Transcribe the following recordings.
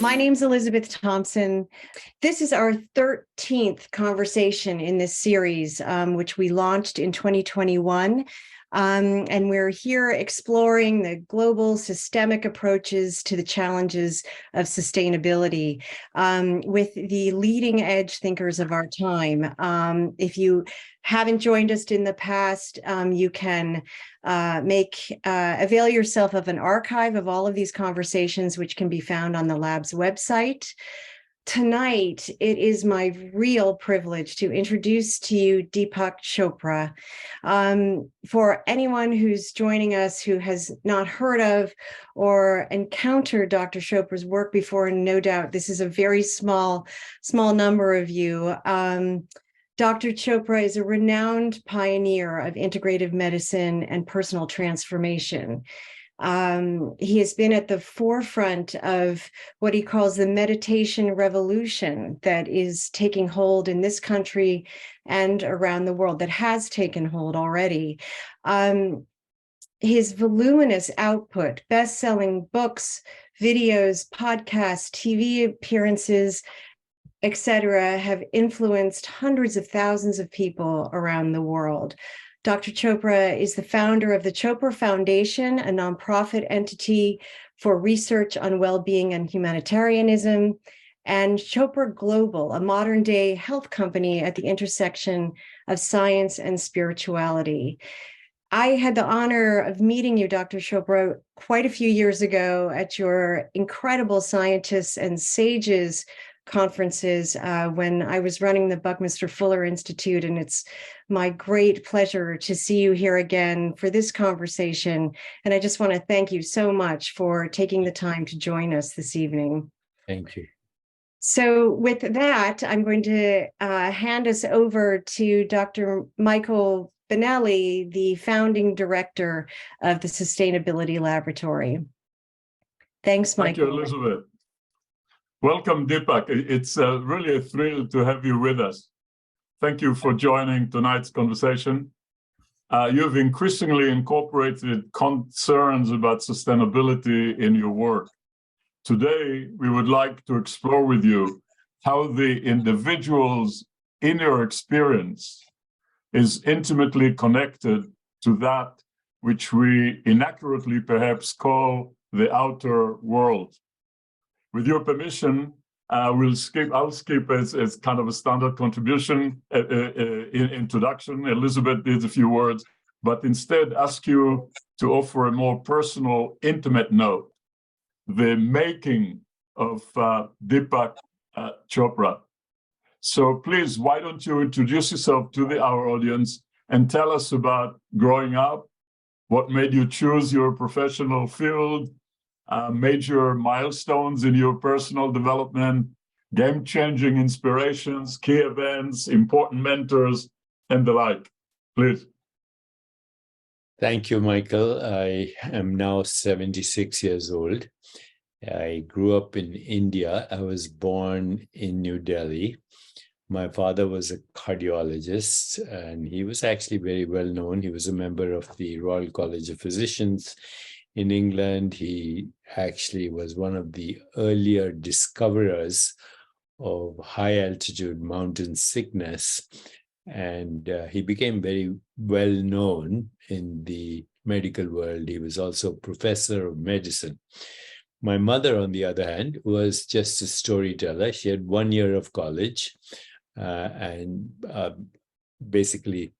My name's Elizabeth Thompson. This is our 13th conversation in this series, which we launched in 2021. And we're here exploring the global systemic approaches to the challenges of sustainability with the leading edge thinkers of our time. If you haven't joined us in the past, you can avail yourself of an archive of all of these conversations, which can be found on the lab's website. Tonight, it is my real privilege to introduce to you DEEPAK Chopra. For anyone who's joining us who has not heard of or encountered Dr. Chopra's work before, and no doubt this is a very small number of you, Dr. Chopra is a renowned pioneer of integrative medicine and personal transformation. He has been at the forefront of what he calls the meditation revolution that is taking hold in this country and around the world, that has taken hold already. His voluminous output, best-selling books, videos, podcasts, TV appearances, etc., have influenced hundreds of thousands of people around the world. Dr. Chopra is the founder of the Chopra Foundation, a nonprofit entity for research on well-being and humanitarianism, and Chopra Global, a modern-day health company at the intersection of science and spirituality. I had the honor of meeting you, Dr. Chopra, quite a few years ago at your incredible Scientists and Sages conferences when I was running the Buckminster Fuller Institute, and it's my great pleasure to see you here again for this conversation. And I just want to thank you so much for taking the time to join us this evening. Thank you. So with that, I'm going to hand us over to Dr. Michael Ben-Eli, the founding director of the Sustainability Laboratory. Thanks, Michael. Thank you, Elizabeth. Welcome, DEEPAK. It's really a thrill to have you with us. Thank you for joining tonight's conversation. You've increasingly incorporated concerns about sustainability in your work. Today, we would like to explore with you how the individual's inner experience is intimately connected to that which we inaccurately perhaps call the outer world. With your permission, I'll skip as kind of a standard contribution introduction. Elizabeth did a few words, but instead ask you to offer a more personal, intimate note, the making of DEEPAK Chopra. So please, why don't you introduce yourself to our audience and tell us about growing up, what made you choose your professional field, major milestones in your personal development, game-changing inspirations, key events, important mentors, and the like. Please. Thank you, Michael. I am now 76 years old. I grew up in India. I was born in New Delhi. My father was a cardiologist, and he was actually very well known. He was a member of the Royal College of Physicians in England. He actually was one of the earlier discoverers of high altitude mountain sickness. And he became very well known in the medical world. He was also professor of medicine. My mother, on the other hand, was just a storyteller. She had 1 year of college and basically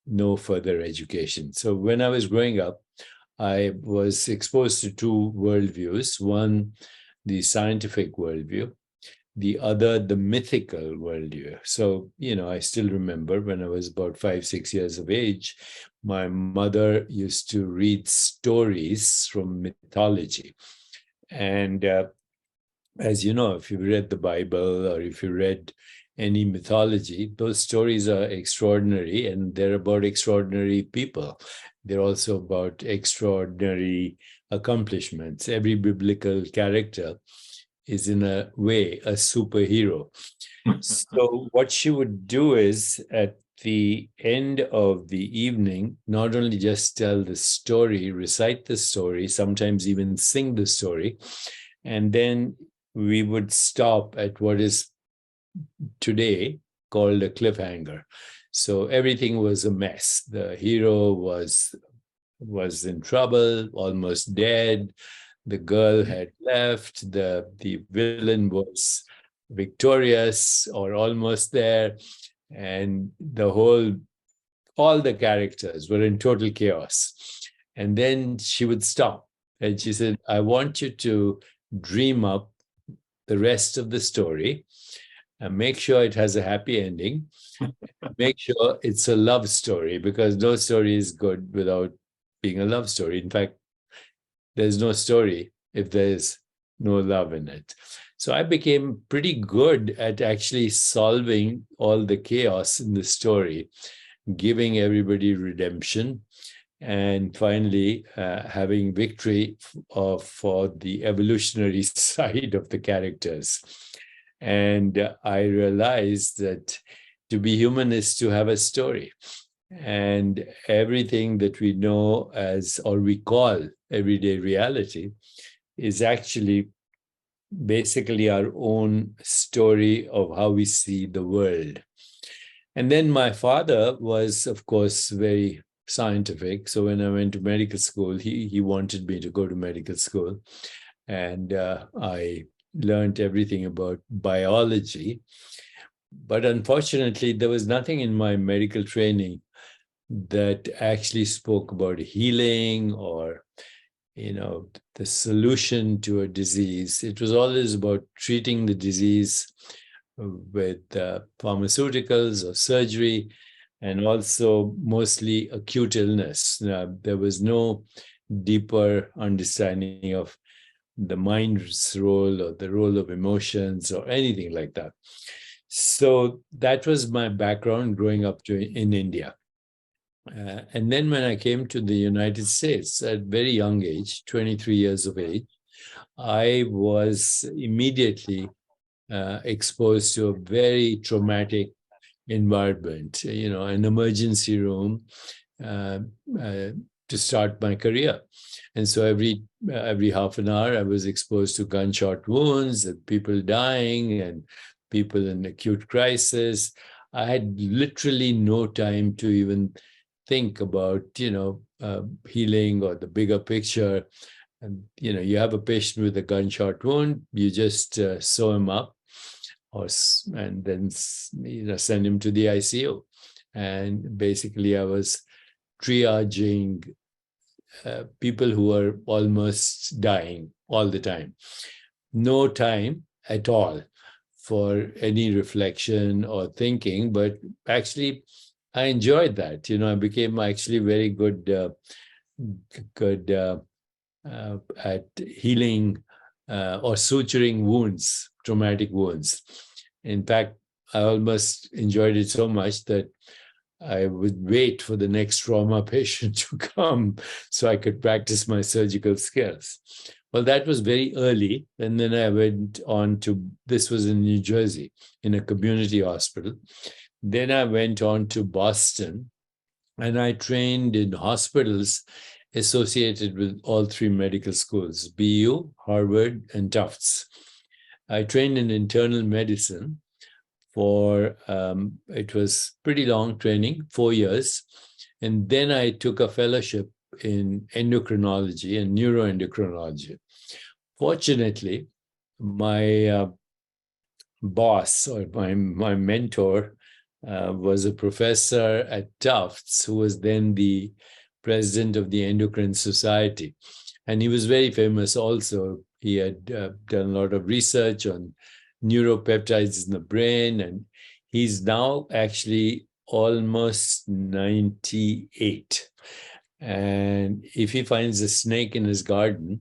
no further education. So when I was growing up, I was exposed to two worldviews. One, the scientific worldview. The other, the mythical worldview. So, I still remember when I was about 5-6 years of age, my mother used to read stories from mythology. And as you know, if you read the Bible or if you read any mythology, those stories are extraordinary, and they're about extraordinary people. They're also about extraordinary accomplishments. Every biblical character is in a way a superhero. So what she would do is at the end of the evening, not only just tell the story, recite the story, sometimes even sing the story, and then we would stop at what is today called a cliffhanger. So everything was a mess. The hero was in trouble, almost dead. The girl had left. The villain was victorious or almost there. And all the characters were in total chaos. And then she would stop and she said, I want you to dream up the rest of the story and make sure it has a happy ending. Make sure it's a love story, because no story is good without being a love story. In fact, there's no story if there's no love in it. So I became pretty good at actually solving all the chaos in the story, giving everybody redemption, and finally having victory for the evolutionary side of the characters. And I realized that to be human is to have a story. And everything that we know as, or we call everyday reality, is actually basically our own story of how we see the world. And then my father was, of course, very scientific. So when I went to medical school, he wanted me to go to medical school. And I learned everything about biology. But unfortunately, there was nothing in my medical training that actually spoke about healing or, the solution to a disease. It was always about treating the disease with pharmaceuticals or surgery, and also mostly acute illness. There was no deeper understanding of the mind's role or the role of emotions or anything like that. So that was my background growing up in India. And then when I came to the United States at a very young age, 23 years of age, I was immediately exposed to a very traumatic environment, an emergency room to start my career. And so every half an hour, I was exposed to gunshot wounds and people dying and people in acute crisis. I had literally no time to even think about, healing or the bigger picture. And, you have a patient with a gunshot wound, you just sew him up and then, send him to the ICU. And basically I was triaging people who were almost dying all the time. No time at all for any reflection or thinking, but actually I enjoyed that. I became actually very good at healing or suturing wounds, traumatic wounds. In fact, I almost enjoyed it so much that I would wait for the next trauma patient to come so I could practice my surgical skills. Well, that was very early. And then I went on to, this was in New Jersey, in a community hospital. Then I went on to Boston, and I trained in hospitals associated with all three medical schools, BU, Harvard, and Tufts. I trained in internal medicine for, it was pretty long training, 4 years. And then I took a fellowship in endocrinology and neuroendocrinology. Fortunately, my boss or my mentor was a professor at Tufts who was then the president of the Endocrine Society. And he was very famous also. He had done a lot of research on neuropeptides in the brain, and he's now actually almost 98. And if he finds a snake in his garden,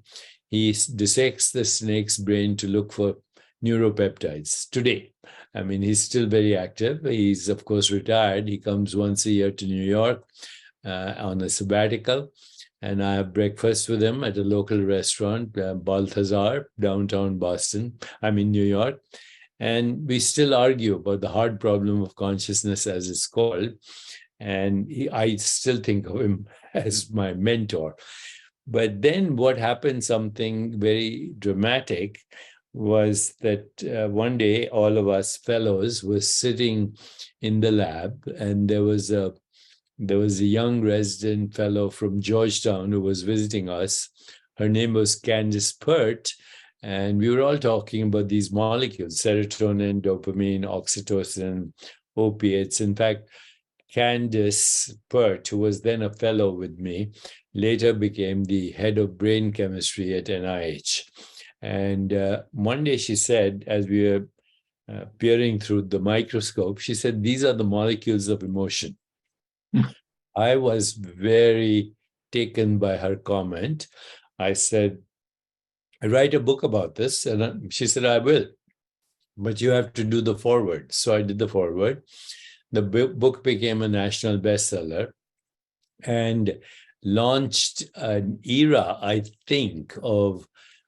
he dissects the snake's brain to look for neuropeptides today. I mean, he's still very active. He's, of course, retired. He comes once a year to New York on a sabbatical. And I have breakfast with him at a local restaurant, Balthazar, downtown New York. And we still argue about the hard problem of consciousness, as it's called. And I still think of him as my mentor. But then what happened, something very dramatic, was that one day all of us fellows were sitting in the lab, and there was a young resident fellow from Georgetown who was visiting us. Her name was Candice Pert, and we were all talking about these molecules: serotonin, dopamine, oxytocin, opiates. In fact, Candice Pert, who was then a fellow with me, later became the head of brain chemistry at NIH. And one day she said, as we were peering through the microscope, she said, "These are the molecules of emotion." I was very taken by her comment. I said, "I write a book about this." And she said, "I will, but you have to do the foreword." So I did the foreword. The book became a national bestseller and launched an era, I think, of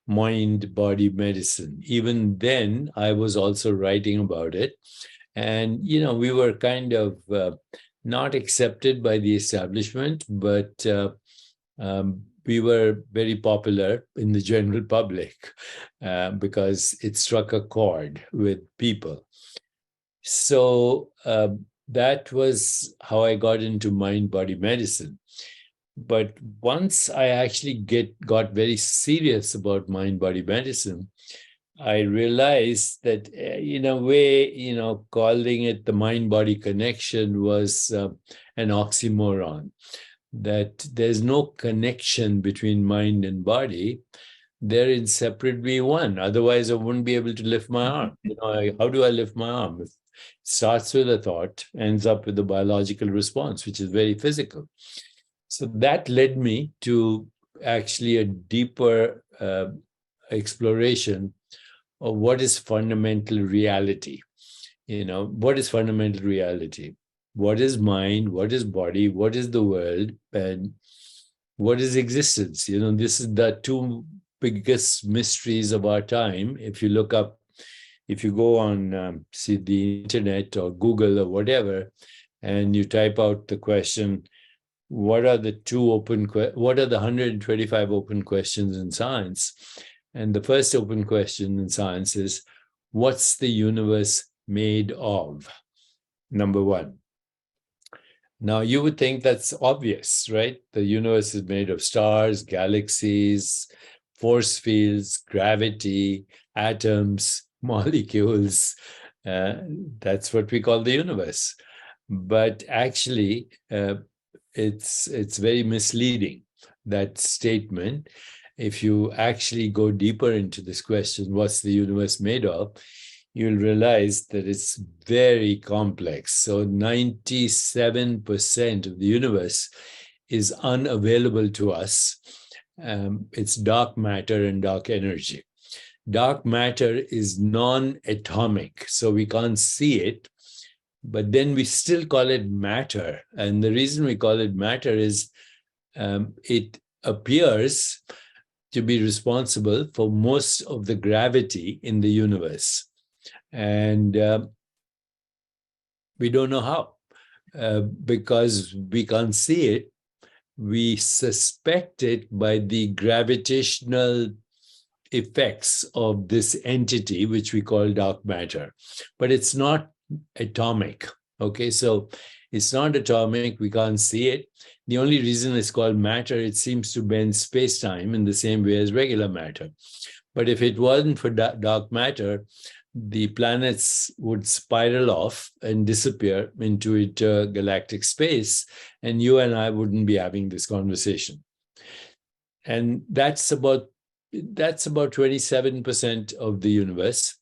mind-body medicine. Even then, I was also writing about it. And, we were kind of not accepted by the establishment, but we were very popular in the general public because it struck a chord with people. So that was how I got into mind-body medicine. But once I actually got very serious about mind-body medicine, I realized that in a way, calling it the mind-body connection was an oxymoron, that there's no connection between mind and body. They're inseparably one. Otherwise, I wouldn't be able to lift my arm. How do I lift my arm? It starts with a thought, ends up with a biological response, which is very physical. So that led me to actually a deeper exploration of what is fundamental reality. What is fundamental reality? What is mind? What is body? What is the world? And what is existence? This is the two biggest mysteries of our time. If you go on, the internet or Google or whatever, and you type out the question, what are the 125 open questions in science? And the first open question in science is, what's the universe made of? Number one. Now, you would think that's obvious, right? The universe is made of stars, galaxies, force fields, gravity, atoms, molecules. That's what we call the universe. But actually, it's very misleading, that statement. If you actually go deeper into this question, what's the universe made of, you'll realize that it's very complex. So 97% of the universe is unavailable to us. It's dark matter and dark energy. Dark matter is non-atomic, so we can't see it, but then we still call it matter. And the reason we call it matter is it appears to be responsible for most of the gravity in the universe. And we don't know how, because we can't see it. We suspect it by the gravitational effects of this entity, which we call dark matter. But it's not atomic, okay? So it's not atomic, we can't see it. The only reason it's called matter, it seems to bend space-time in the same way as regular matter. But if it wasn't for dark matter, the planets would spiral off and disappear into intergalactic space, and you and I wouldn't be having this conversation. And that's about 27% of the universe.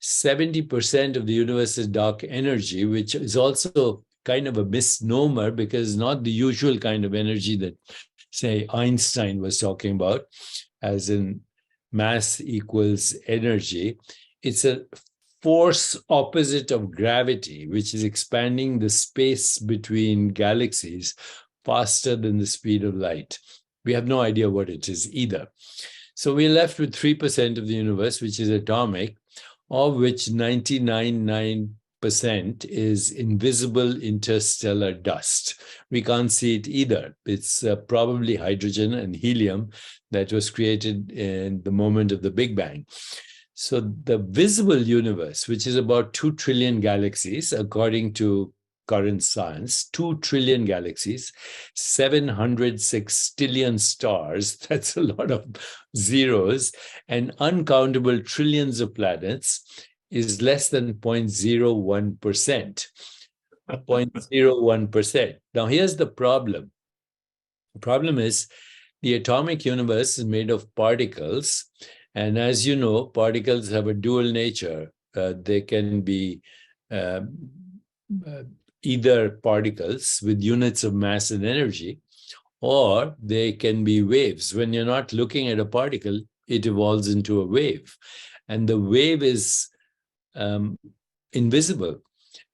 70% of the universe is dark energy, which is also kind of a misnomer because it's not the usual kind of energy that, say, Einstein was talking about, as in mass equals energy. It's a force opposite of gravity, which is expanding the space between galaxies faster than the speed of light. We have no idea what it is either. So we're left with 3% of the universe, which is atomic, of which 99.9% is invisible interstellar dust. We can't see it either. It's probably hydrogen and helium that was created in the moment of the Big Bang. So the visible universe, which is about 2 trillion galaxies, according to current science, 2 trillion galaxies, 700 sextillion stars, that's a lot of zeros, and uncountable trillions of planets, is less than 0.01%. 0.01%. Now, here's the problem. The problem is the atomic universe is made of particles. And as you know, particles have a dual nature. They can be either particles with units of mass and energy, or they can be waves. When you're not looking at a particle, it evolves into a wave. And the wave is invisible.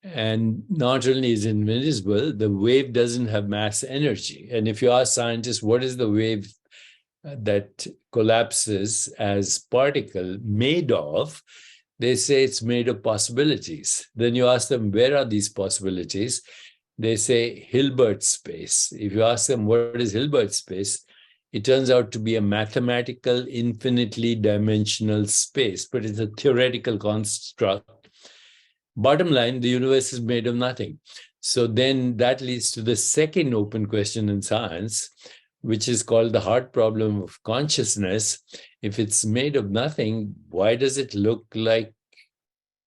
And not only is it invisible, the wave doesn't have mass energy. And if you ask scientists, what is the wave that collapses as particle made of, they say it's made of possibilities. Then you ask them, where are these possibilities? They say Hilbert space. If you ask them, what is Hilbert space? It turns out to be a mathematical, infinitely dimensional space, but it's a theoretical construct. Bottom line, the universe is made of nothing. So then that leads to the second open question in science, which is called the hard problem of consciousness. If it's made of nothing, why does it look like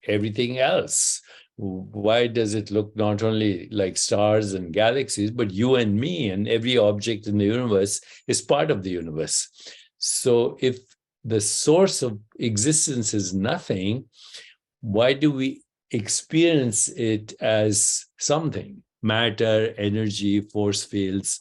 everything else? Why does it look not only like stars and galaxies, but you and me and every object in the universe is part of the universe? So if the source of existence is nothing, why do we experience it as something? Matter, energy, force fields.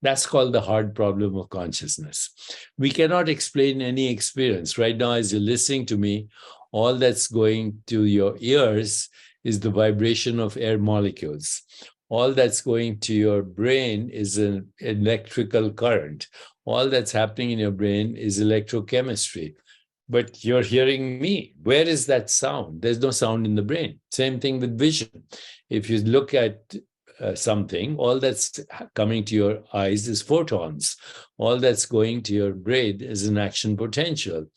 That's called the hard problem of consciousness. We cannot explain any experience. Right now, as you're listening to me, all that's going to your ears is the vibration of air molecules. All that's going to your brain is an electrical current. All that's happening in your brain is electrochemistry. But you're hearing me. Where is that sound? There's no sound in the brain. Same thing with vision. If you look at something, all that's coming to your eyes is photons. All that's going to your brain is an action potential.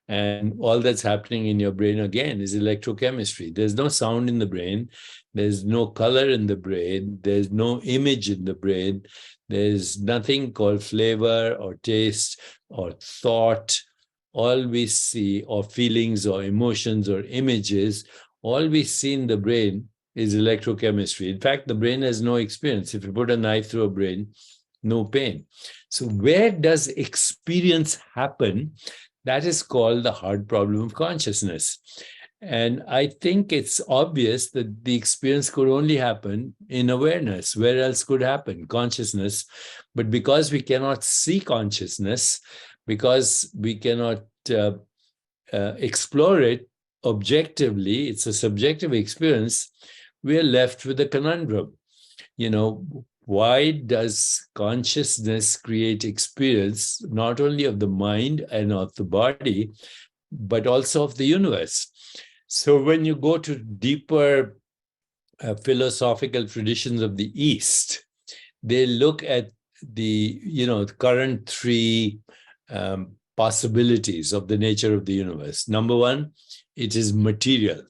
And all that's happening in your brain, again, is electrochemistry. There's no sound in the brain. There's no color in the brain. There's no image in the brain. There's nothing called flavor or taste or thought. All we see, or feelings or emotions or images, all we see in the brain is electrochemistry. In fact, the brain has no experience. If you put a knife through a brain, no pain. So where does experience happen? That is called the hard problem of consciousness. And I think it's obvious that the experience could only happen in awareness. Where else could happen? Consciousness. But because we cannot see consciousness, because we cannot explore it objectively, it's a subjective experience, we are left with a conundrum. You know, why does consciousness create experience not only of the mind and of the body, but also of the universe? So when you go to deeper philosophical traditions of the East, they look at the current three possibilities of the nature of the universe. Number one, it is material.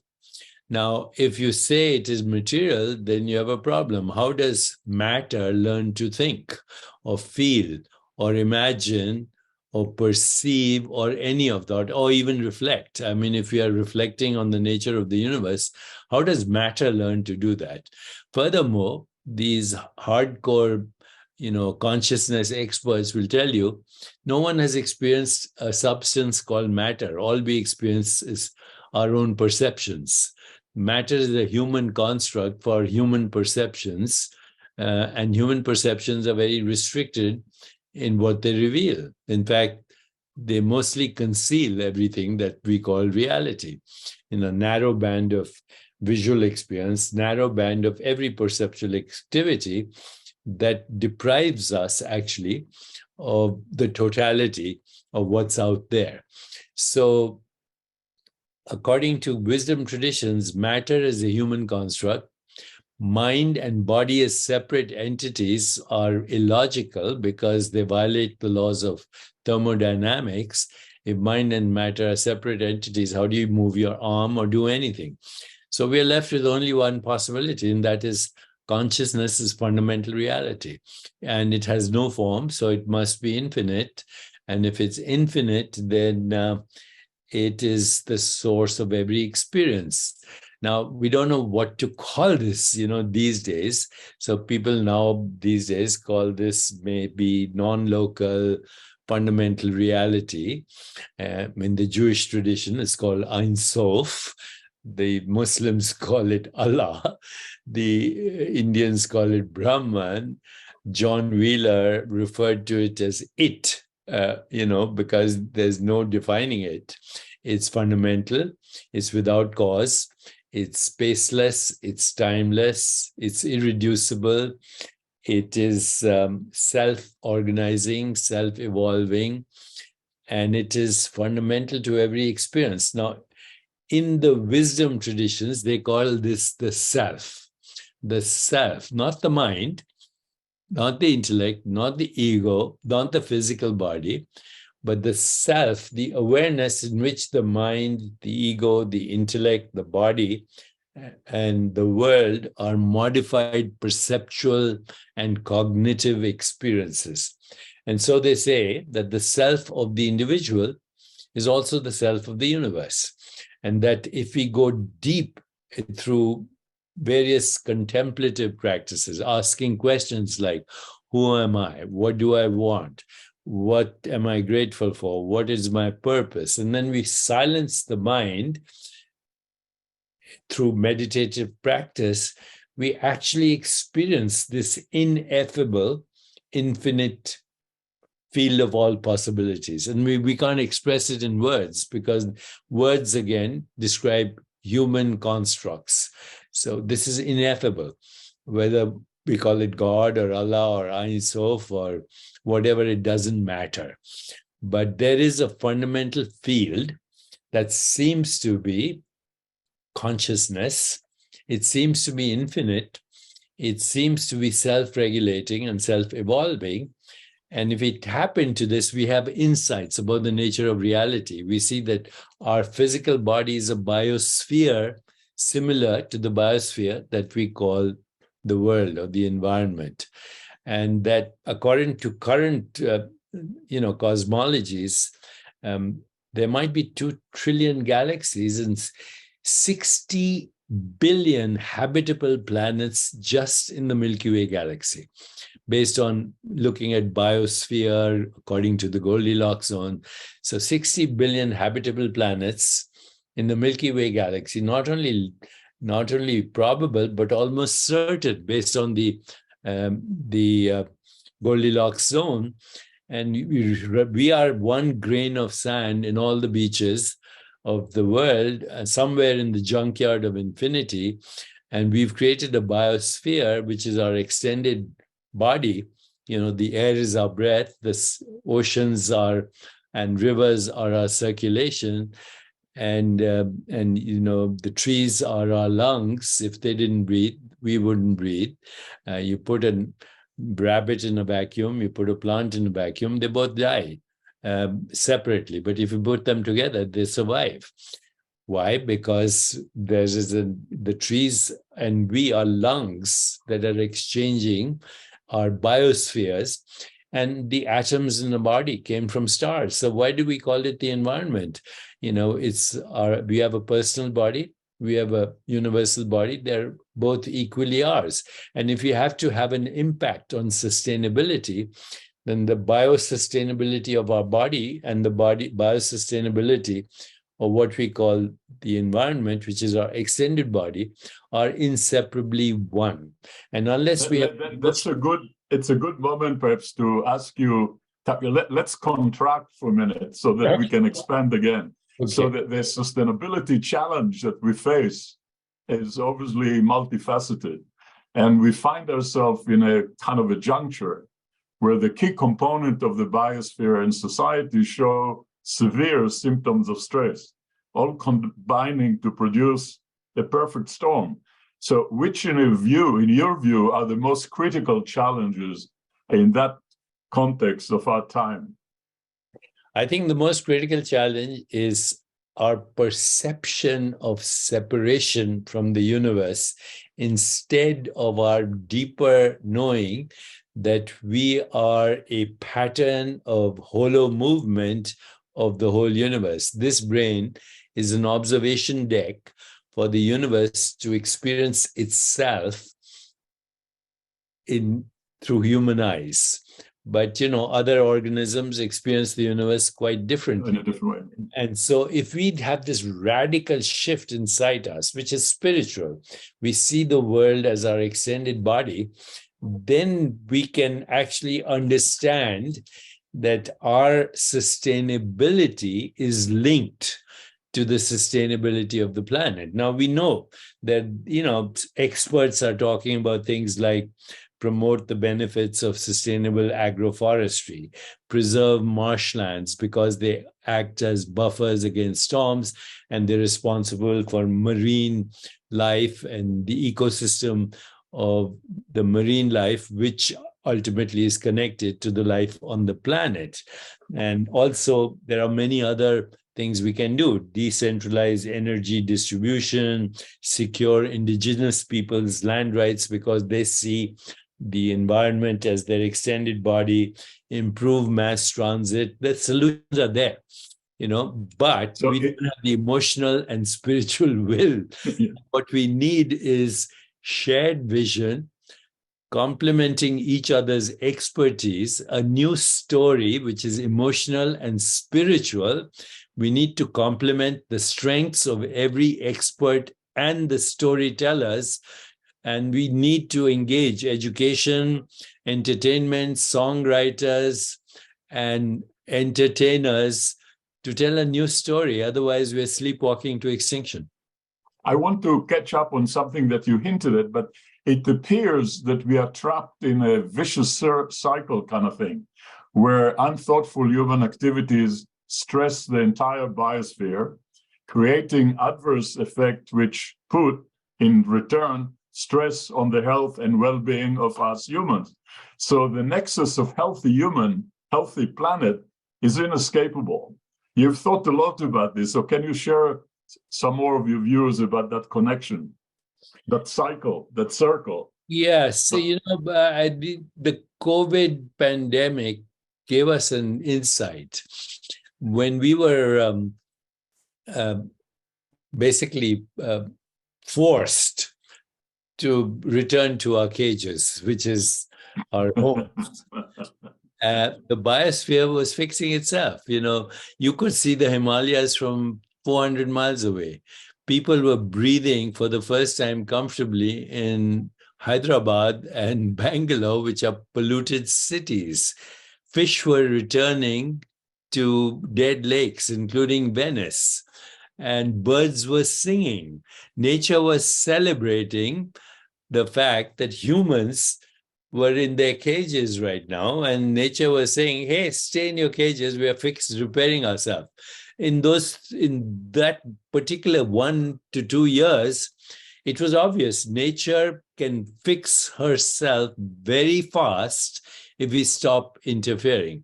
Now, if you say it is material, then you have a problem. How does matter learn to think or feel or imagine or perceive or any of that, or even reflect? I mean, if we are reflecting on the nature of the universe, how does matter learn to do that? Furthermore, these hardcore consciousness experts will tell you, no one has experienced a substance called matter. All we experience is our own perceptions. Matter is a human construct for human perceptions, and human perceptions are very restricted in what they reveal. In fact, they mostly conceal everything that we call reality in a narrow band of visual experience, narrow band of every perceptual activity that deprives us actually of the totality of what's out there. So according to wisdom traditions, matter is a human construct. Mind and body as separate entities are illogical because they violate the laws of thermodynamics. If mind and matter are separate entities, how do you move your arm or do anything? So we are left with only one possibility, and that is consciousness is fundamental reality. And it has no form, so it must be infinite. And if it's infinite, then it is the source of every experience. Now, we don't know what to call this, these days. So people now these days call this maybe non-local fundamental reality. In the Jewish tradition, it's called Ein Sof. The Muslims call it Allah. The Indians call it Brahman. John Wheeler referred to it as it, because there's no defining it. It's fundamental, it's without cause, it's spaceless, it's timeless, it's irreducible, it is self-organizing, self-evolving, and it is fundamental to every experience. Now, in the wisdom traditions, they call this the self, not the mind, not the intellect, not the ego, not the physical body, but the self, the awareness in which the mind, the ego, the intellect, the body, and the world are modified perceptual and cognitive experiences. And so they say that the self of the individual is also the self of the universe. And that if we go deep through various contemplative practices, asking questions like, who am I? What do I want? What am I grateful for? What is my purpose? And then we silence the mind through meditative practice, we actually experience this ineffable, infinite field of all possibilities. And we can't express it in words because words, again, describe human constructs. So this is ineffable, whether we call it God or Allah or Ein Sof or whatever, it doesn't matter. But there is a fundamental field that seems to be consciousness. It seems to be infinite. It seems to be self-regulating and self-evolving. And if we tap into this, we have insights about the nature of reality. We see that our physical body is a biosphere similar to the biosphere that we call the world or the environment. And that according to current, cosmologies, there might be 2 trillion galaxies and 60 billion habitable planets just in the Milky Way galaxy, based on looking at Biosphere according to the Goldilocks zone. So 60 billion habitable planets in the Milky Way galaxy, not only probable, but almost certain based on the Goldilocks zone. And we are one grain of sand in all the beaches of the world, somewhere in the junkyard of infinity. And we've created a biosphere, which is our extended body. The air is our breath, the oceans are and rivers are our circulation, and the trees are our lungs. If they didn't breathe, we wouldn't breathe. You put a rabbit in a vacuum, you put a plant in a vacuum, they both die separately. But if you put them together, they survive. Why? Because the trees and we are lungs that are exchanging our biospheres, and the atoms in the body came from stars. So why do we call it the environment? We have a personal body, we have a universal body. They're both equally ours. And if you have to have an impact on sustainability, then the biosustainability of our body and the biosustainability of what we call the environment, which is our extended body, are inseparably one. And unless we have... It's a good moment perhaps to ask you, let's contract for a minute so that we can expand again. Okay. So that the sustainability challenge that we face is obviously multifaceted. And we find ourselves in a kind of a juncture where the key component of the biosphere and society show severe symptoms of stress, all combining to produce a perfect storm. So which in your view, are the most critical challenges in that context of our time? I think the most critical challenge is our perception of separation from the universe instead of our deeper knowing that we are a pattern of hollow movement of the whole universe. This brain is an observation deck for the universe to experience itself through human eyes. But, other organisms experience the universe quite differently. In a different way. And so if we have this radical shift inside us, which is spiritual, we see the world as our extended body, then we can actually understand that our sustainability is linked to the sustainability of the planet. Now, we know that, experts are talking about things like promote the benefits of sustainable agroforestry, preserve marshlands because they act as buffers against storms, and they're responsible for marine life and the ecosystem of the marine life, which ultimately is connected to the life on the planet. And also, there are many other things we can do: decentralize energy distribution, secure indigenous people's land rights because they see the environment as their extended body, improve mass transit. The solutions are there, but So we don't have the emotional and spiritual will. Yeah. What we need is shared vision, complementing each other's expertise, a new story, which is emotional and spiritual. We need to complement the strengths of every expert and the storytellers. And we need to engage education, entertainment, songwriters, and entertainers to tell a new story. Otherwise, we're sleepwalking to extinction. I want to catch up on something that you hinted at, but it appears that we are trapped in a vicious cycle kind of thing, where unthoughtful human activities stress the entire biosphere, creating adverse effects which put, in return, stress on the health and well-being of us humans. So the nexus of healthy human, healthy planet is inescapable. You've thought a lot about this, so can you share some more of your views about that connection, that cycle, that circle? Yes, the COVID pandemic gave us an insight. When we were basically forced to return to our cages, which is our home. The biosphere was fixing itself. You could see the Himalayas from 400 miles away. People were breathing for the first time comfortably in Hyderabad and Bangalore, which are polluted cities. Fish were returning to dead lakes, including Venice, and birds were singing. Nature was celebrating the fact that humans were in their cages right now, and nature was saying, hey, stay in your cages, we are repairing ourselves. In that particular 1 to 2 years, it was obvious nature can fix herself very fast if we stop interfering.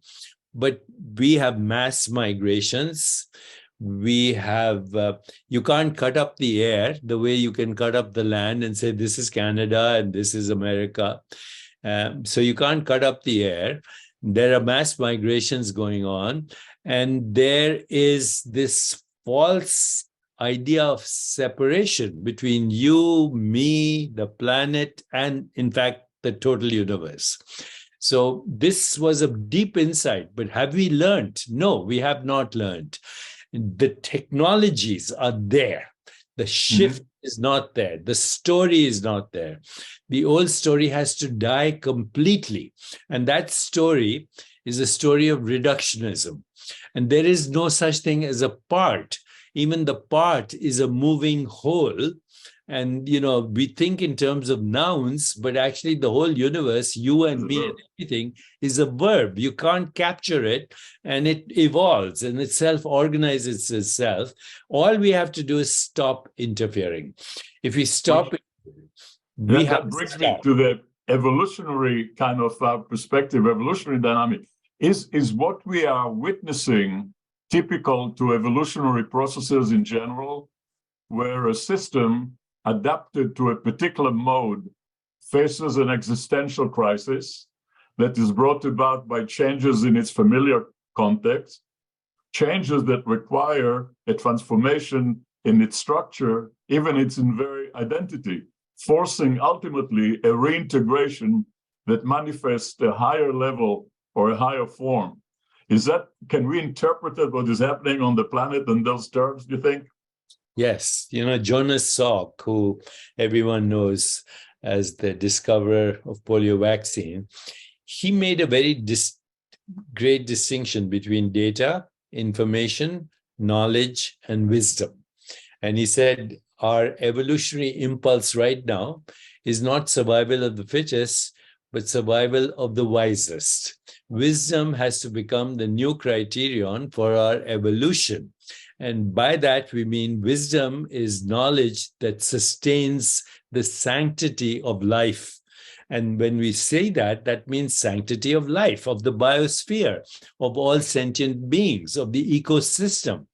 But we have mass migrations. We have, you can't cut up the air the way you can cut up the land and say, this is Canada and this is America. So you can't cut up the air. There are mass migrations going on. And there is this false idea of separation between you, me, the planet, and in fact, the total universe. So this was a deep insight, but have we learned? No, we have not learned. The technologies are there. The shift is not there. The story is not there. The old story has to die completely. And that story is a story of reductionism. And there is no such thing as a part. Even the part is a moving whole. And, we think in terms of nouns, but actually the whole universe, you and me and everything, is a verb. You can't capture it, and it evolves and it self-organizes itself. All we have to do is stop interfering. If we stop, that brings me to the evolutionary kind of perspective, evolutionary dynamic. Is what we are witnessing typical to evolutionary processes in general, where a system adapted to a particular mode faces an existential crisis that is brought about by changes in its familiar context, changes that require a transformation in its structure, even its very identity, forcing ultimately a reintegration that manifests a higher level or a higher form? Can we interpret what is happening on the planet in those terms, do you think? Yes. Jonas Salk, who everyone knows as the discoverer of polio vaccine, he made a very great distinction between data, information, knowledge, and wisdom. And he said, our evolutionary impulse right now is not survival of the fittest, but survival of the wisest. Wisdom has to become the new criterion for our evolution. And by that, we mean wisdom is knowledge that sustains the sanctity of life. And when we say that, that means sanctity of life, of the biosphere, of all sentient beings, of the ecosystem.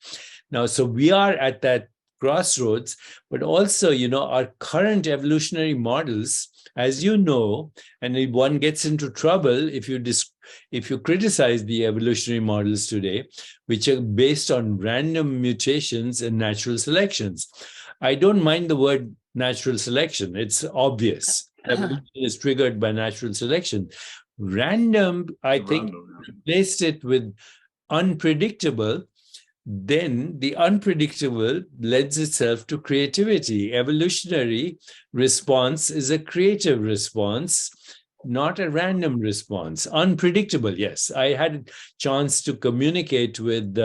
Now, so we are at that crossroads, but also, our current evolutionary models, as you know, and if one gets into trouble if you criticize the evolutionary models today, which are based on random mutations and natural selections. I don't mind the word natural selection. It's obvious. Evolution is triggered by natural selection. Random, I think, replaced it with unpredictable. Then the unpredictable lends itself to creativity. Evolutionary response is a creative response, not a random response. Unpredictable, yes. I had a chance to communicate with,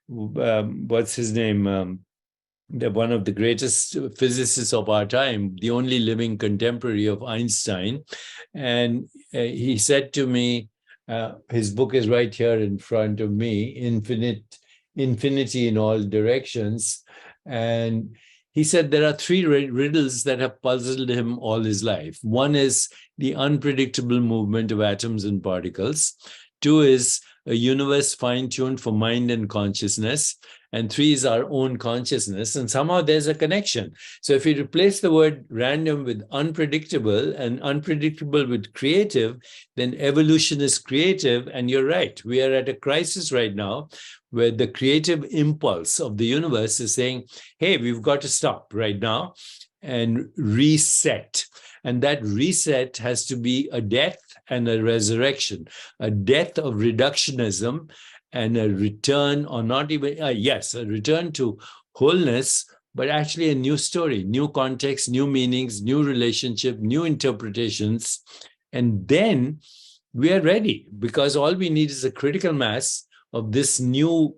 what's his name? One of the greatest physicists of our time, the only living contemporary of Einstein. And he said to me, his book is right here in front of me, Infinity in All Directions. And he said there are three riddles that have puzzled him all his life. One is the unpredictable movement of atoms and particles. Two is a universe fine-tuned for mind and consciousness. And three is our own consciousness. And somehow there's a connection. So if you replace the word random with unpredictable and unpredictable with creative, then evolution is creative. And you're right. We are at a crisis right now where the creative impulse of the universe is saying, hey, we've got to stop right now and reset. And that reset has to be a death and a resurrection, a death of reductionism and a return, or not even, a return to wholeness, but actually a new story, new context, new meanings, new relationship, new interpretations. And then we are ready, because all we need is a critical mass of this new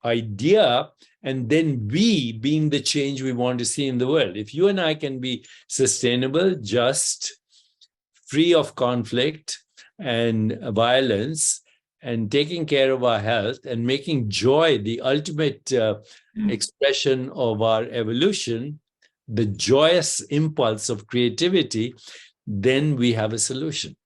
idea, and then we being the change we want to see in the world. If you and I can be sustainable, just, free of conflict and violence, and taking care of our health and making joy the ultimate expression of our evolution, the joyous impulse of creativity, then we have a solution.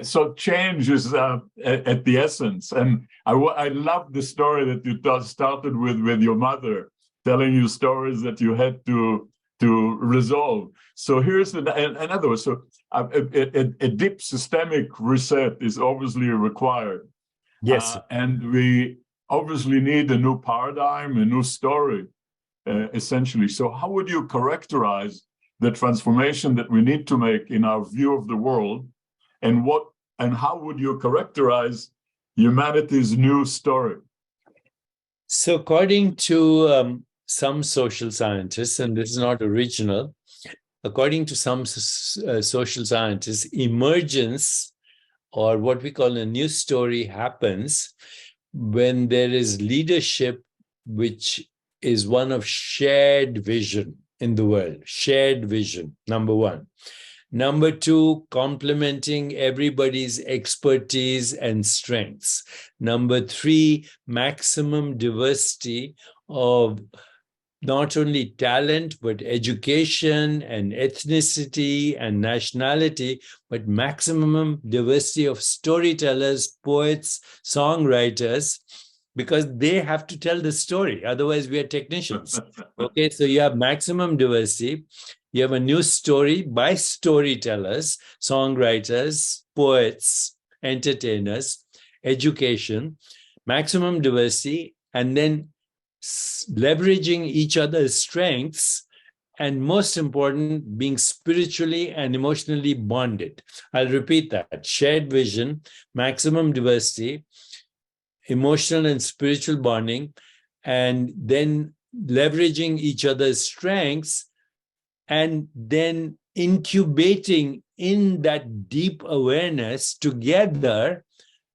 So change is at the essence. And I love the story that you started with your mother, telling you stories that you had to resolve. So here's another one. So a deep systemic reset is obviously required. Yes. And we obviously need a new paradigm, a new story, essentially. So how would you characterize the transformation that we need to make in our view of the world? And how would you characterize humanity's new story? So according to some social scientists, and this is not original, according to some social scientists, emergence, or what we call a new story, happens when there is leadership which is one of shared vision in the world. Shared vision, number one. Number two, complementing everybody's expertise and strengths. Number three, maximum diversity of not only talent, but education and ethnicity and nationality, but maximum diversity of storytellers, poets, songwriters, because they have to tell the story. Otherwise, we are technicians. Okay, so you have maximum diversity. You have a new story by storytellers, songwriters, poets, entertainers, education, maximum diversity, and then leveraging each other's strengths, and most important, being spiritually and emotionally bonded. I'll repeat that. Shared vision, maximum diversity, emotional and spiritual bonding, and then leveraging each other's strengths, and then incubating in that deep awareness together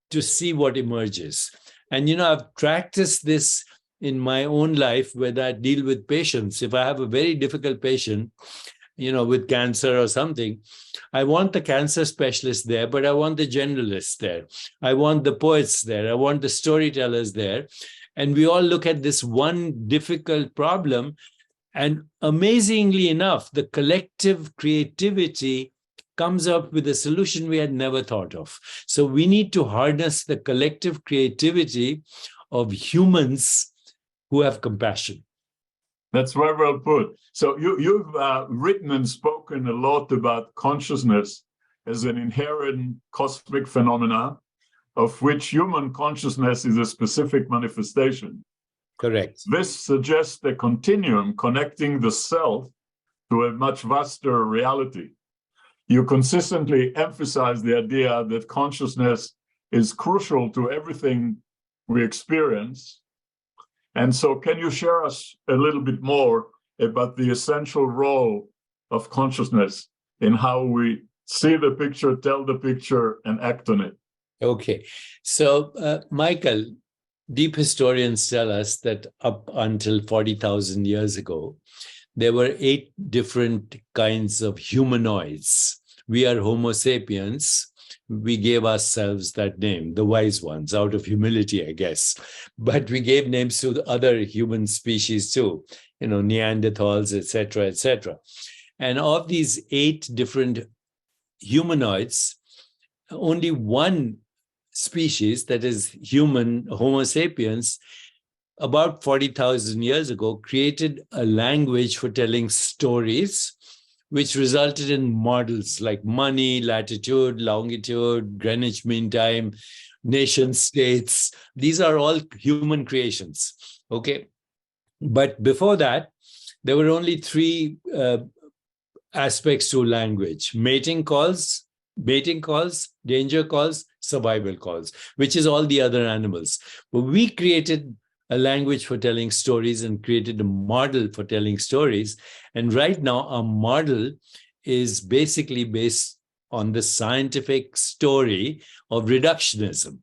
to see what emerges. And, I've practiced this in my own life, whether I deal with patients. If I have a very difficult patient, with cancer or something, I want the cancer specialist there, but I want the generalists there. I want the poets there. I want the storytellers there. And we all look at this one difficult problem. And amazingly enough, the collective creativity comes up with a solution we had never thought of. So we need to harness the collective creativity of humans who have compassion. That's very well put. So you've written and spoken a lot about consciousness as an inherent cosmic phenomena, of which human consciousness is a specific manifestation. Correct. This suggests a continuum connecting the self to a much vaster reality. You consistently emphasize the idea that consciousness is crucial to everything we experience. And so can you share us a little bit more about the essential role of consciousness in how we see the picture, tell the picture, and act on it? Okay. So, Michael, deep historians tell us that up until 40,000 years ago, there were 8 different kinds of humanoids. We are Homo sapiens. We gave ourselves that name, the wise ones, out of humility, I guess. But we gave names to the other human species too, Neanderthals, etc., etc. And of these 8 different humanoids, only one species, that is human, Homo sapiens, about 40,000 years ago, created a language for telling stories, which resulted in models like money, latitude, longitude, Greenwich Mean Time, nation states. These are all human creations, okay? But before that, there were only 3 aspects to language: mating calls, danger calls, survival calls, which is all the other animals. But we created a language for telling stories and created a model for telling stories. And right now, our model is basically based on the scientific story of reductionism.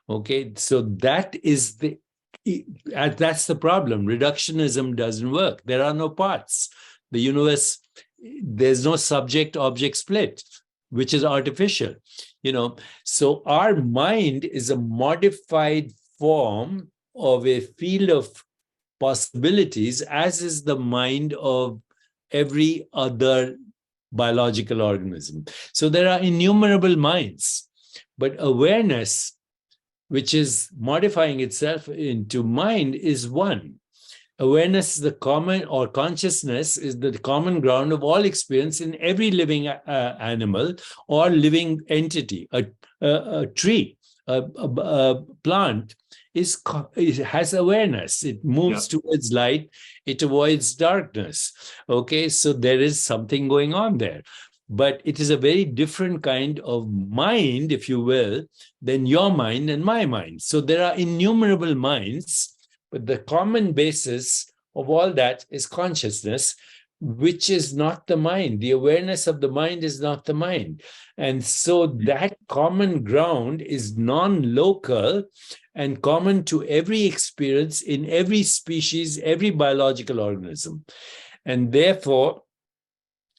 Okay, so that's the problem. Reductionism doesn't work. There are no parts. The universe, there's no subject-object split, which is artificial. So our mind is a modified form of a field of possibilities, as is the mind of every other biological organism. So there are innumerable minds, but awareness, which is modifying itself into mind, is one. Awareness is the common, or consciousness is the common ground of all experience in every living animal or living entity. A tree, a plant, it has awareness. It moves towards light. It avoids darkness. Okay, so there is something going on there. But it is a very different kind of mind, if you will, than your mind and my mind. So there are innumerable minds, but the common basis of all that is consciousness, which is not the mind. The awareness of the mind is not the mind. And so that common ground is non-local and common to every experience in every species, every biological organism. And therefore,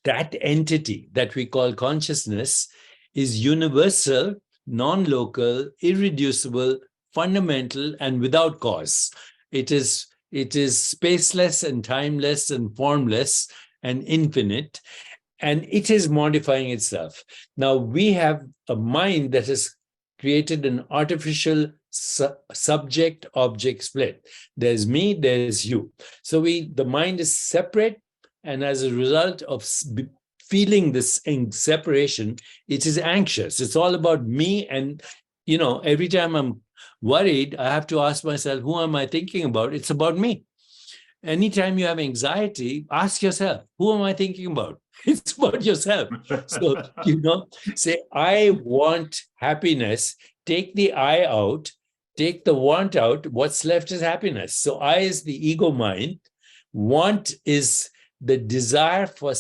that entity that we call consciousness is universal, non-local, irreducible, fundamental, and without cause. It is It is spaceless and timeless and formless and infinite, and it is modifying itself. Now, we have a mind that has created an artificial subject-object split. There's me, there's you. So the mind is separate, and as a result of feeling this separation, it is anxious. It's all about me, and every time I'm worried, I have to ask myself, who am I thinking about? It's about me. Anytime you have anxiety, ask yourself, who am I thinking about? It's about yourself. So, say, I want happiness. Take the I out, take the want out. What's left is happiness. So I is the ego mind. Want is the desire for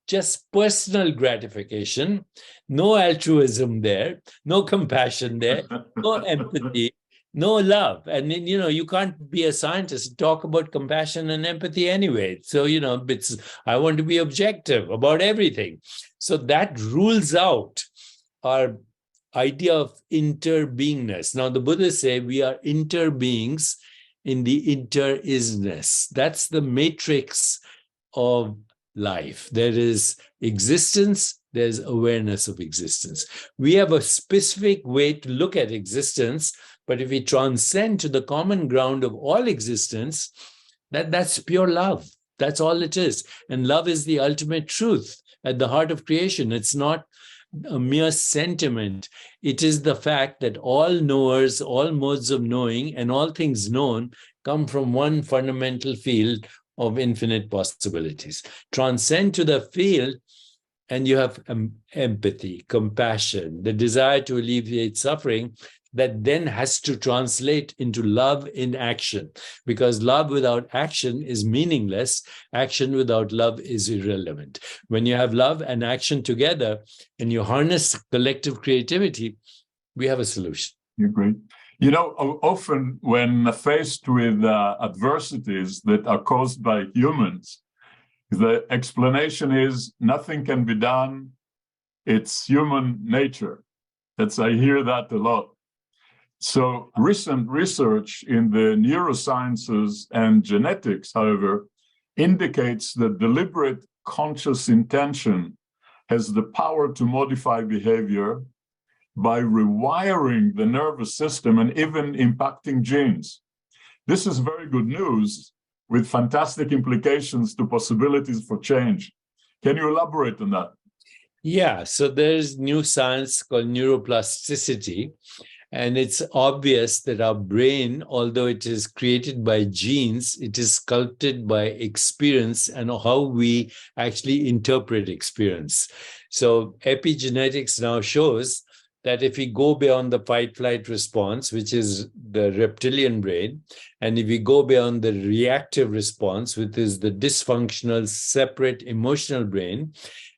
just personal gratification. No altruism there, no compassion there, no empathy, no love. And then, you can't be a scientist and talk about compassion and empathy anyway. So, I want to be objective about everything. So that rules out our idea of interbeingness. Now, the Buddhists say we are interbeings in the inter-isness. That's the matrix of life. There is existence, there's awareness of existence. We have a specific way to look at existence, but if we transcend to the common ground of all existence, that's pure love. That's all it is. And love is the ultimate truth at the heart of creation. It's not a mere sentiment. It is the fact that all knowers, all modes of knowing, and all things known come from one fundamental field of infinite possibilities. Transcend to the field, and you have empathy, compassion, the desire to alleviate suffering, that then has to translate into love in action, because love without action is meaningless. Action without love is irrelevant. When you have love and action together and you harness collective creativity, we have a solution. Great. Often when faced with adversities that are caused by humans, the explanation is nothing can be done. It's human nature. I hear that a lot. So recent research in the neurosciences and genetics, however, indicates that deliberate conscious intention has the power to modify behavior by rewiring the nervous system and even impacting genes. This is very good news with fantastic implications to possibilities for change. Can you elaborate on that? Yeah, so there's new science called neuroplasticity. And it's obvious that our brain, although it is created by genes, it is sculpted by experience and how we actually interpret experience. So epigenetics now shows that if we go beyond the fight-flight response, which is the reptilian brain, and if we go beyond the reactive response, which is the dysfunctional, separate emotional brain,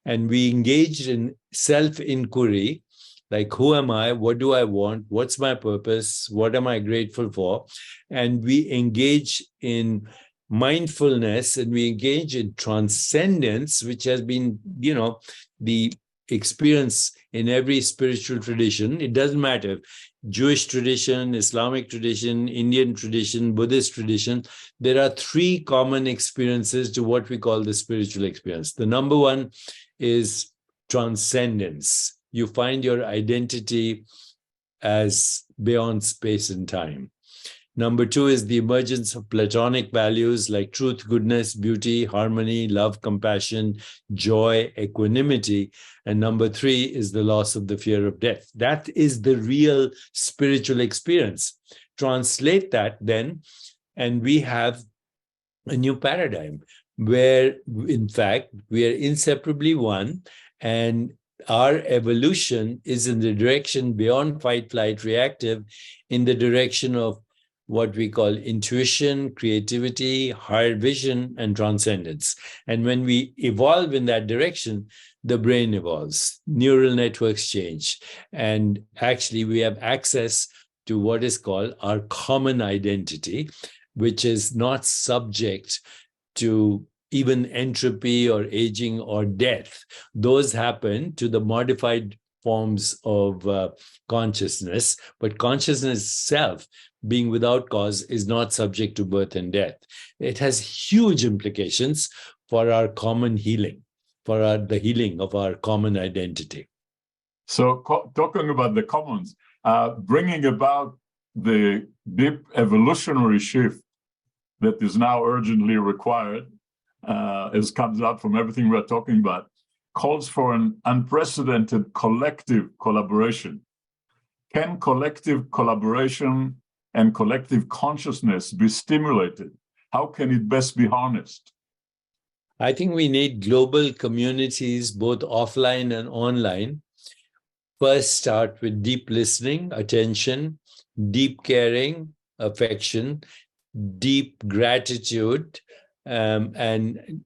and we engage in self-inquiry, like, who am I? What do I want? What's my purpose? What am I grateful for? And we engage in mindfulness and we engage in transcendence, which has been, the experience in every spiritual tradition. It doesn't matter. Jewish tradition, Islamic tradition, Indian tradition, Buddhist tradition. There are three common experiences to what we call the spiritual experience. The number one is transcendence. You find your identity as beyond space and time. Number two is the emergence of Platonic values like truth, goodness, beauty, harmony, love, compassion, joy, equanimity. And number three is the loss of the fear of death. That is the real spiritual experience. Translate that then, and we have a new paradigm where, in fact, we are inseparably one, and our evolution is in the direction beyond fight, flight, reactive, in the direction of what we call intuition, creativity, higher vision, and transcendence. And when we evolve in that direction, the brain evolves, neural networks change. And actually, we have access to what is called our common identity, which is not subject to even entropy or aging or death. Those happen to the modified forms of consciousness, but consciousness itself, being without cause, is not subject to birth and death. It has huge implications for our common healing, for the healing of our common identity. So talking about the commons, bringing about the deep evolutionary shift that is now urgently required, as comes out from everything we're talking about, calls for an unprecedented collective collaboration. Can collective collaboration and collective consciousness be stimulated? How can it best be harnessed? I think we need global communities, both offline and online. First, start with deep listening, attention, deep caring, affection, deep gratitude, and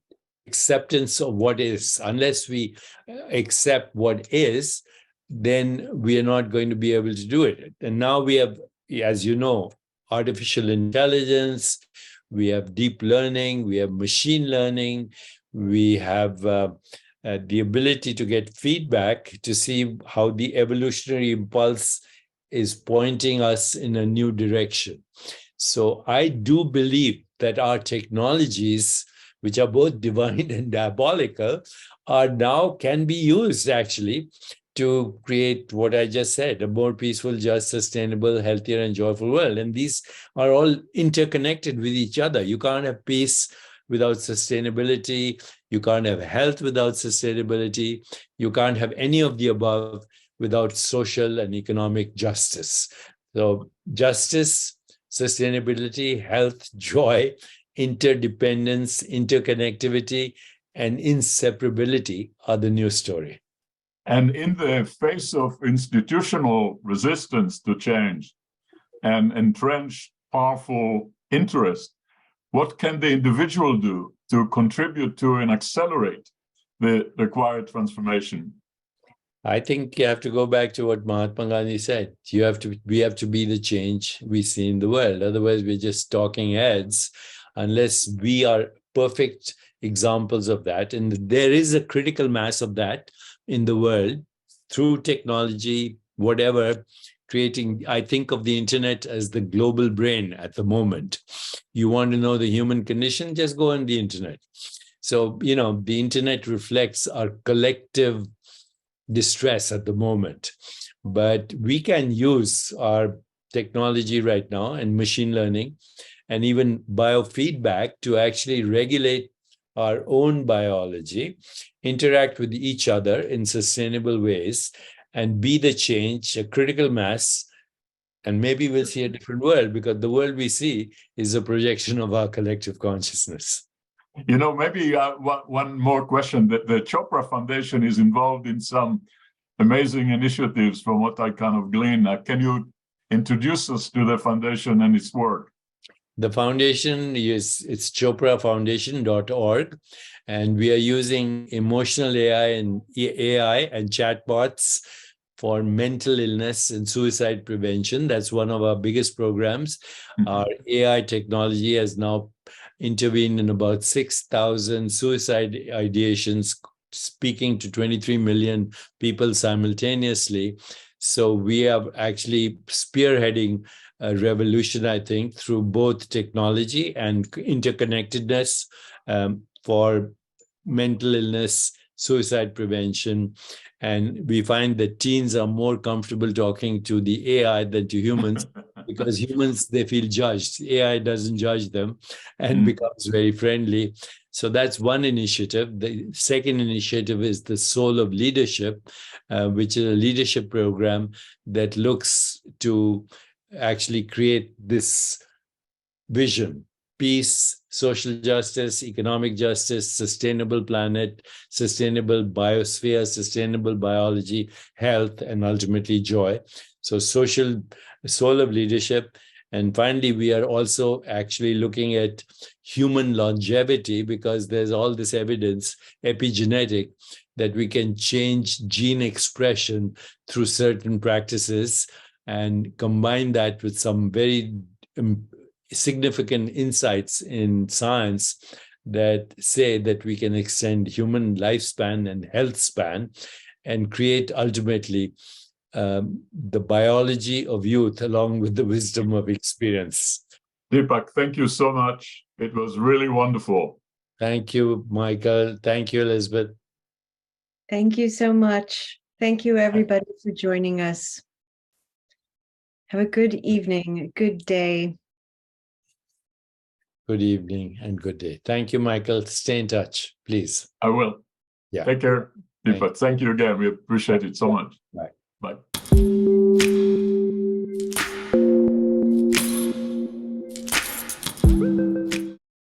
acceptance of what is. Unless we accept what is, then we are not going to be able to do it. And now we have, as you know, artificial intelligence, we have deep learning, we have machine learning, we have the ability to get feedback to see how the evolutionary impulse is pointing us in a new direction. So I do believe that our technologies, which are both divine and diabolical, are now can be used actually to create what I just said, a more peaceful, just, sustainable, healthier, and joyful world. And these are all interconnected with each other. You can't have peace without sustainability. You can't have health without sustainability. You can't have any of the above without social and economic justice. So justice, sustainability, health, joy, interdependence, interconnectivity, and inseparability are the new story. And in the face of institutional resistance to change and entrenched powerful interest, what can the individual do to contribute to and accelerate the required transformation? I think you have to go back to what Mahatma Gandhi said. We have to be the change we see in the world. Otherwise, we're just talking heads unless we are perfect examples of that. And there is a critical mass of that in the world through technology, whatever, creating. I think of the internet as the global brain at the moment. You want to know the human condition, just go on the internet. So, the internet reflects our collective distress at the moment. But we can use our technology right now and machine learning and even biofeedback to actually regulate our own biology, interact with each other in sustainable ways, and be the change, a critical mass. And maybe we'll see a different world, because the world we see is a projection of our collective consciousness. Maybe one more question. The Chopra Foundation is involved in some amazing initiatives from what I kind of glean. Can you introduce us to the foundation and its work? The foundation it's choprafoundation.org, and we are using emotional AI and chatbots for mental illness and suicide prevention. That's one of our biggest programs. Mm-hmm. Our AI technology has now intervened in about 6,000 suicide ideations, speaking to 23 million people simultaneously. So we are actually spearheading a revolution, I think, through both technology and interconnectedness for mental illness, suicide prevention. And we find that teens are more comfortable talking to the AI than to humans because humans, they feel judged. AI doesn't judge them and becomes very friendly. So that's one initiative. The second initiative is the Soul of Leadership, which is a leadership program that looks to actually create this vision: peace, social justice, economic justice, sustainable planet, sustainable biosphere, sustainable biology, health, and ultimately joy. So Soul of Leadership. And finally, we are also actually looking at human longevity, because there's all this evidence, epigenetic, that we can change gene expression through certain practices and combine that with some very significant insights in science that say that we can extend human lifespan and health span. and create ultimately the biology of youth along with the wisdom of experience. Deepak, thank you so much. It was really wonderful. Thank you, Michael. Thank you, Elizabeth. Thank you so much. Thank you, everybody, for joining us. Have a good evening, a good day. Good evening and good day. Thank you, Michael. Stay in touch, please. I will. Yeah. Take care, Deepak. Thank you again. We appreciate it so much. Bye.